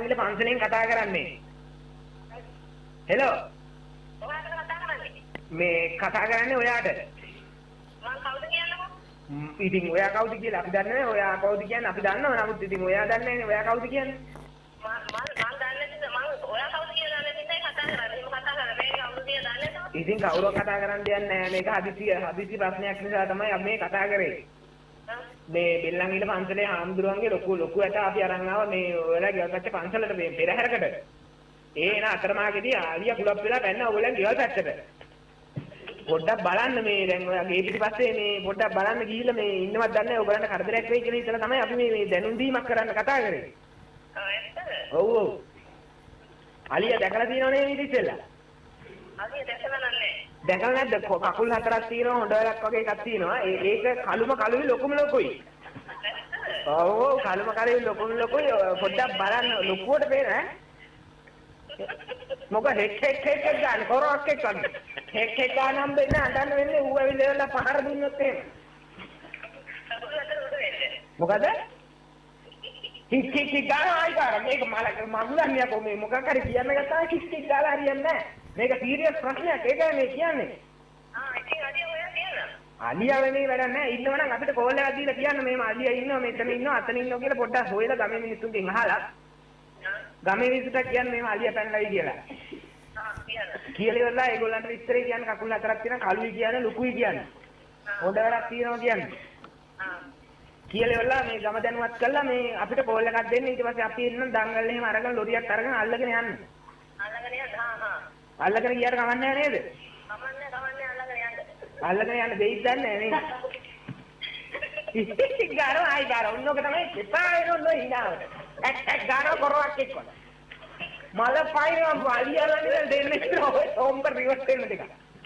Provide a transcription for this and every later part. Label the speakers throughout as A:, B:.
A: බෙල්ලන්විල පන්සලෙන් කතා කරන්නේ. හෙලෝ.
B: ඔයාට කතා කරන්නේ.
A: මේ කතා කරන්නේ ඔයාට.
B: මම කවුද කියන්නකෝ?
A: ඉතින් ඔයා කවුද කියලා අපි දන්නේ නැහැ. ඔයා කවුද කියන්නේ අපි දන්නවා. නමුත් ඉතින් ඔයා දන්නේ නැහැ. ඔයා කවුද කියන්නේ?
B: මම දන්නේ නැහැ. මම ඔයා කවුද කියලා දන්නේ නැහැ කතා කරන්නේ. මම කතා කරන්නේ මේ කවුද කියලා දන්නේ නැහැ.
A: ඉතින් කවුරුත් කතා කරන්න දෙන්නේ නැහැ. මේක හදිසි ප්‍රශ්නයක් නිසා තමයි අපි මේ කතා කරේ. මේ බෙල්ලන්විල පන්සලේ හාමුදුරුවන්ගේ ලොකු ඇට අපි අරන් ආවා මේ ඔයාලා ගෙවල් පැත්තේ පන්සලට මේ පෙරහැරකට. ඒ එන අතරමාගෙදී ආලිය කුලප් වෙලා පැන්න ඔයගොල්ලන් ගෙවල් පැත්තට. පොඩ්ඩක් බලන්න මේ දැන් ඔයා ගේ පිටිපස්සේ මේ පොඩ්ඩක් බලන්න ගිහිල්ලා මේ ඉන්නවත් දන්නේ නැහැ ඔයගලන්ට කරදරයක් වෙයි කියලා හිතලා තමයි අපි මේ දැනුම් දීමක් කරන්න කතා කරේ. ඔව් ඔව්. අලිය දැකලා තියෙනව නේද ඉතින්ලා?
B: අලිය දැකලා නැහැ.
A: දැකලා නැද්ද? කකුල් හතරක් තියෙනවා හොඬ වැලක් වගේ එකක් තියෙනවා. ඒක කළුයි ලොකුම ලොකුයි. ඔව් කළුම කළුයි ලොකුම ලොකුයි පොඩ්ඩක් බලන්න ලොකුවට පේන ඈ. මොකද හෙක් ගන්න කොරක් එක්ක ගන්න. හෙක් ගන්නම් දෙන්න අඬන්න වෙන්නේ ඌ ඇවිල්ලා පහර දුන්නොත් එහෙම. මොකද? කික් ගාලා ආයි ගාලා මේක මගුලන්නේ කො මේ මොකක් හරි කියන්න ගත්තා කික් ගාලා හරියන්නේ නැහැ. මේක සීරියස් ප්‍රශ්නයක් ඒකයි මේ කියන්නේ.
B: ඉතින් අලිය ඔයා කියන්න.
A: අලියා වෙන්නේ වැඩක් නැහැ. ඉන්නවනම් අපිට කෝල් එකක් දීලා කියන්න මේම අලියා ඉන්නවා මෙතන ඉන්නවා අතන ඉන්නවා කියලා පොඩ්ඩක් හොයලා ගමේ මිනිස්සුන්ගෙන් අහලා ගමේ මිනිස්සුන්ට කියන්න මේම අලියා පැනලායි කියලා.
B: කියන්න.
A: කියලා ඉවරලා ඒගොල්ලන්ට විස්තරේ කියන්න කකුල් හතරක් තියෙනවා කළුයි කියන්නේ ලොකුයි කියන්නේ. හොඳ වැඩක් තියෙනවා කියන්නේ. කියලා ඉවරලා මේ ගම දැනුවත් කළා මේ අපිට කෝල් එකක් දෙන්න ඊට පස්සේ අපි එන්න දංගල් එහෙම අරගෙන ලොරියක් අරගෙන අල්ලගෙන යන්න.
B: අල්ලගෙන යන්න.
A: අල්ලගෙන ගියාට කමක් නැහැ නේද?
B: කමන්නේ අල්ලගෙන යන්න.
A: අල්ලගෙන යන්න දෙයිද දන්නේ නැහැ නේද? ගාරෝ ආයි ගාරෝ ඔන්නෝක තමයි එපා වෙනොත් ඉඳාවට. එක් ගාරෝ කරවක් එක්කන. මල පයින්ව අලියලන්නේ දෙන්නේ ඔය සෝම්බර් රිවර්ස් වෙන දෙක.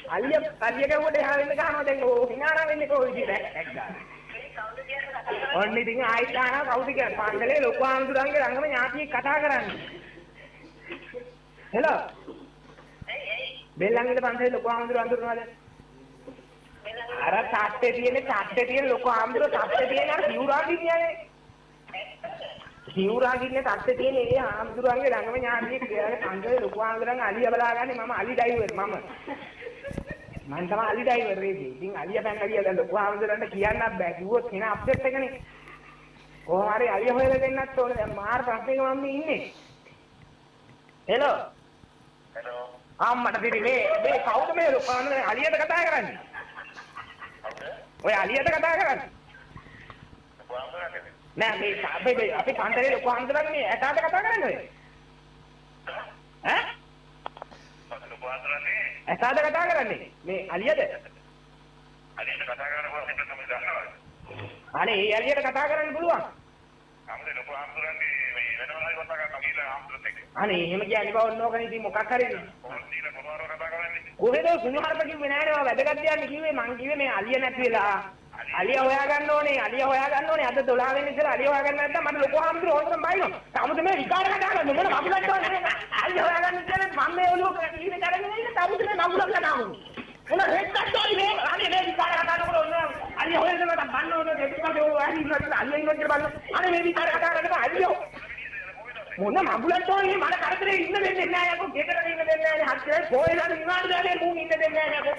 A: අලිය ගැවුවට එහා වෙන්න ගහනවා දැන් ඕ හිනානා වෙන්නේ කොයි විදිහට එක් ගාරෝ. ඔන්න ඉතින් ආයි ගානවා කවුද කියන්නේ පන්සලේ ලොකු ආම්දුරන්ගේ ළඟම ඥාතියෙක් කතා කරන්නේ. හෙලෝ. බෙල්ලන්විල පන්සලේ ලොකු ආම්දුර අඳුරනවාද? අර තාත්තේ තියෙන ලොකු ආම්දුර තාත්තේ තියෙන අර සිවුරාගින්නේ. සිවුරාගින්නේ තාත්තේ තියෙන ඒ ආම්දුරන්ගේ ළඟම ඥාතියෙක් කියන්නේ පන්සලේ ලොකු ආම්දුරන් අලිය බලාගන්නේ මම අලි ඩ්‍රයිවර් මම තමයි අලි ඩ්‍රයිවර් රේදී. ඉතින් අලිය පැනලා ගියා දැන් ලොකු ආම්දුරන්ට කියන්නත් බෑ. කිව්වොත් එන අප්සෙට් එකනේ. කොහොම හරි අලිය හොයලා දෙන්නත් ඕනේ. දැන් මාර ප්‍රශ්නයක මම ඉන්නේ. හෙලෝ.
B: හෙලෝ.
A: අම්මට දිරි මේ කවුද මේ අලියට කතා කරන්නේ? ඔය අලියට කතා කරන්නේ? නෑ මේ අපි පන්සලේ ලොකු ආම්දුරන්ගේ ඇටාට කතා කරන්නේ ඔය. ඈ? ඇටාට කතා කරන්නේ? මේ අලියද?
B: අලියට කතා කරනකොට තමයි දන්නවද?
A: අනේ ඒ අලියට කතා කරන්න පුළුවන්.
B: අම්මේ ලොකු ආම්දුරන්ගේ මේ වෙනම හරි කතා කරනවා කියලා ආම්දුරත් එක්ක.
A: අනේ එහෙම කියන්නේ බව ඕනෝකනේ ඉතින් මොකක් හරි කොහෙද කුණහරුප කිව්වේ නෑනේ ඔය වැදගත් දෙයක් කිව්වේ මං කිව්වේ මේ අලිය නැති වෙලා අලිය හොයාගන්න ඕනේ අද 12 වෙනි ඉතල අලිය හොයාගන්න නැත්නම් මට ලොකු ආම්දුර හොඳටම බයිනවා තමුද මේ විකාර කතා කරන්නේ මොන මගුලක් තෝරන්නේ අලිය හොයාගන්න කියන්නේ මම මේ ඔලුව කීනේ කරගෙන ඉන්නේ තමුද මේ මගුලක් නාමු මොන හෙක්ටර් මේ අනේ මේ විකාර කතා කරනකොට ඔන්න අලිය හොයන්න මට බන්න ඕනේ දෙවිපස්සේ ඔය ඇහි ඉන්නවා අලිය ඉන්නවා කියලා බලන්න අනේ මේ විකාර කතා කරනකොට අලියෝ මොන මගුලක් තෝරන්නේ මට කරදරේ ඉන්න දෙන්නේ නැහැ යකෝ ගෙදර ඉන්න දෙන්නේ නැහැ හත්සේ කොහෙද නිවාඩු දාන්නේ මූ ඉන්න දෙන්නේ නැහැ යකෝ